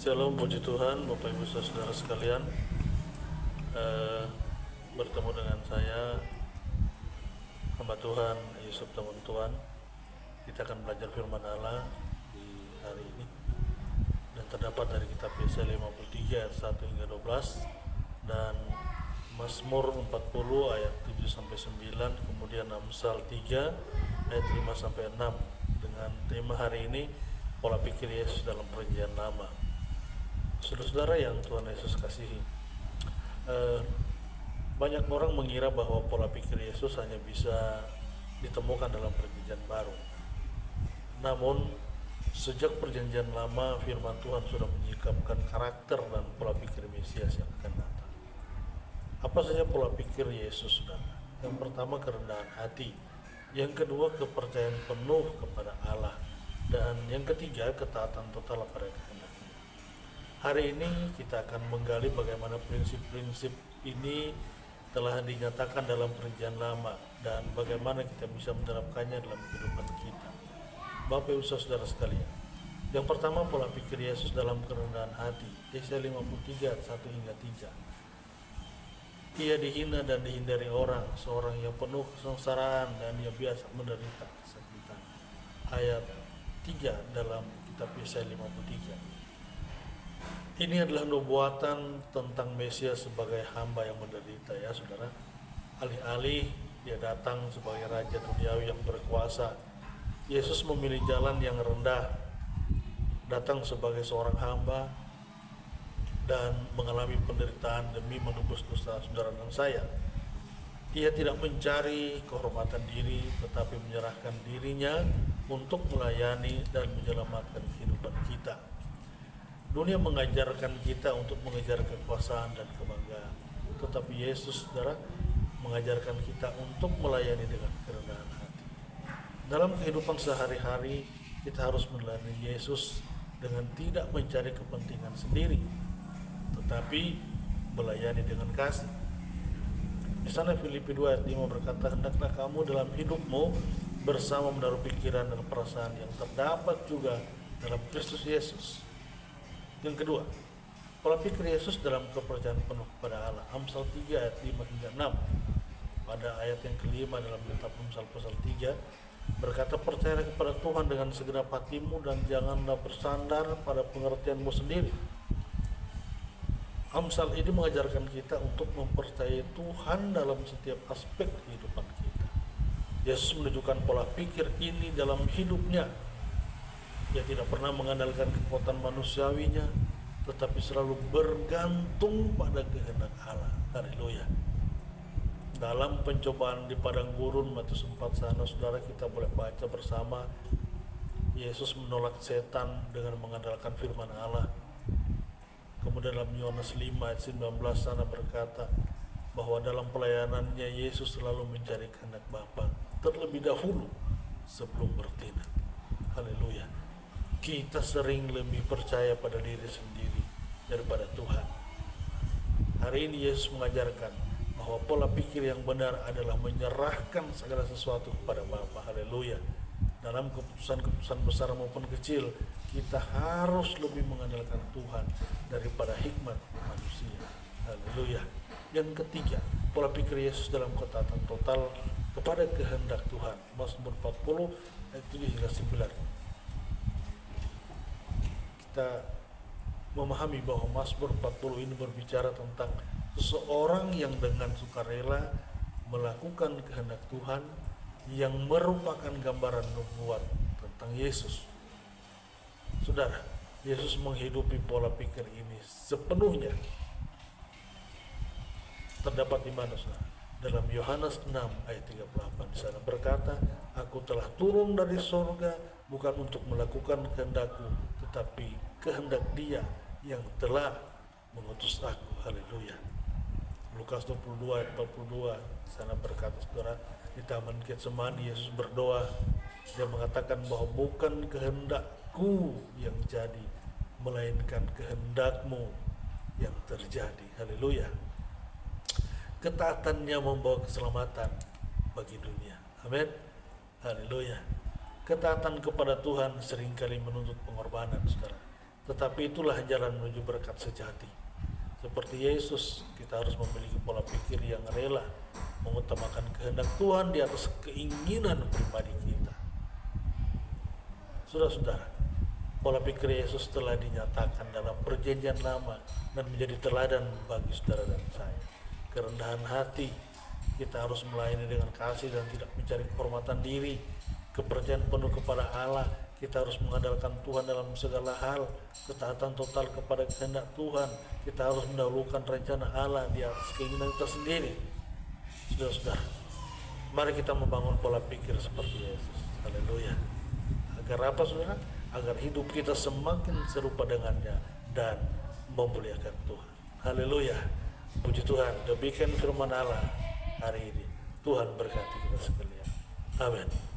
Shalom, puji Tuhan, Bapak Ibu Saudara sekalian. Bertemu dengan saya, hamba Tuhan Yusuf Teman Tuhan. Kita akan belajar firman Allah di hari ini, dan terdapat dari kitab Yesaya 53 ayat 1 hingga 12 dan Mazmur 40 ayat 7 sampai 9, kemudian Amsal 3 ayat 5 sampai 6, dengan tema hari ini pola pikir Yesus dalam Perjanjian Lama. Saudara-saudara yang Tuhan Yesus kasihi, banyak orang mengira bahwa pola pikir Yesus hanya bisa ditemukan dalam Perjanjian Baru. Namun sejak Perjanjian Lama, firman Tuhan sudah menyikapkan karakter dan pola pikir Mesias yang akan datang. Apa saja pola pikir Yesus, saudara? Yang pertama, kerendahan hati. Yang kedua, kepercayaan penuh kepada Allah. Dan yang ketiga, ketaatan total pada kehendak. Hari ini kita akan menggali bagaimana prinsip-prinsip ini telah dinyatakan dalam Perjanjian Lama dan bagaimana kita bisa menerapkannya dalam kehidupan kita. Bapak Ibu Saudara sekalian, yang pertama, pola pikir Yesus dalam kerendahan hati. Yesaya 53 ayat 1 hingga 3. Ia dihina dan dihindari orang, seorang yang penuh kesengsaraan dan ia biasa menderita kesakitan. Ayat 3 dalam kitab Yesaya 53. Ini adalah nubuatan tentang Mesias sebagai hamba yang menderita, ya saudara. Alih-alih dia datang sebagai raja duniawi yang berkuasa, Yesus memilih jalan yang rendah, datang sebagai seorang hamba dan mengalami penderitaan demi menebus dosa saudara dan saya. Ia tidak mencari kehormatan diri, tetapi menyerahkan dirinya untuk melayani dan menyelamatkan kehidupan kita. Dunia mengajarkan kita untuk mengejar kekuasaan dan kebanggaan, tetapi Yesus, saudara, mengajarkan kita untuk melayani dengan kerendahan hati. Dalam kehidupan sehari-hari, kita harus melayani Yesus dengan tidak mencari kepentingan sendiri, tetapi melayani dengan kasih. Di sana Filipi 2 ayat 5 berkata, hendaklah kamu dalam hidupmu bersama menaruh pikiran dan perasaan yang terdapat juga dalam Kristus Yesus. Yang kedua, pola pikir Yesus dalam kepercayaan penuh kepada Allah. Amsal 3 ayat 5 hingga 6. Pada ayat yang kelima dalam kitab Amsal pasal 3 berkata, percayalah kepada Tuhan dengan segenap hatimu dan janganlah bersandar pada pengertianmu sendiri. Amsal ini mengajarkan kita untuk mempercayai Tuhan dalam setiap aspek kehidupan kita. Yesus menunjukkan pola pikir ini dalam hidupnya. Ia tidak pernah mengandalkan kekuatan manusiawinya, tetapi selalu bergantung pada kehendak Allah. Haleluya. Dalam pencobaan di padang gurun Matius 4 sana, saudara, kita boleh baca bersama, Yesus menolak setan dengan mengandalkan firman Allah. Kemudian dalam Yohanes 5 ayat 19 sana berkata bahwa dalam pelayanannya Yesus selalu mencari kehendak Bapa terlebih dahulu sebelum bertindak. Haleluya. Kita sering lebih percaya pada diri sendiri daripada Tuhan. Hari ini Yesus mengajarkan bahwa pola pikir yang benar adalah menyerahkan segala sesuatu kepada Bapa. Haleluya. Dalam keputusan-keputusan besar maupun kecil, kita harus lebih mengandalkan Tuhan daripada hikmat manusia. Haleluya. Yang ketiga, pola pikir Yesus dalam ketaatan total kepada kehendak Tuhan. Mazmur 40 ayat 7 hingga 9. Kita memahami bahwa Mazmur 40 ini berbicara tentang seseorang yang dengan sukarela melakukan kehendak Tuhan, yang merupakan gambaran nubuat tentang Yesus. Saudara, Yesus menghidupi pola pikir ini sepenuhnya. Terdapat di mana, saudara? Dalam Yohanes 6 ayat 38 di sana berkata, aku telah turun dari sorga bukan untuk melakukan kehendakku, tetapi kehendak Dia yang telah mengutus aku. Haleluya. Lukas 22 ayat 42 di sana berkata, saudara, di Taman Getsemani Yesus berdoa. Dia mengatakan bahwa bukan kehendakku yang jadi, melainkan kehendakmu yang terjadi. Haleluya. Ketaatannya membawa keselamatan bagi dunia. Amin. Haleluya. Ketaatan kepada Tuhan seringkali menuntut pengorbanan, saudara. Tetapi itulah jalan menuju berkat sejati. Seperti Yesus, kita harus memiliki pola pikir yang rela mengutamakan kehendak Tuhan di atas keinginan pribadi kita. Saudara-saudara, pola pikir Yesus telah dinyatakan dalam perjanjian lama dan menjadi teladan bagi saudara dan saya. Kerendahan hati, kita harus melayani dengan kasih dan tidak mencari kehormatan diri. Kepercayaan penuh kepada Allah, kita harus mengandalkan Tuhan dalam segala hal. Ketaatan total kepada kehendak Tuhan, kita harus mendahulukan rencana Allah di atas keinginan kita sendiri. Saudara-saudara, mari kita membangun pola pikir seperti Yesus. Haleluya. Agar apa, saudara? Agar hidup kita semakin serupa dengannya dan memuliakan Tuhan. Haleluya. Puji Tuhan. Demikian firman Allah hari ini. Tuhan berkati kita sekalian. Amin.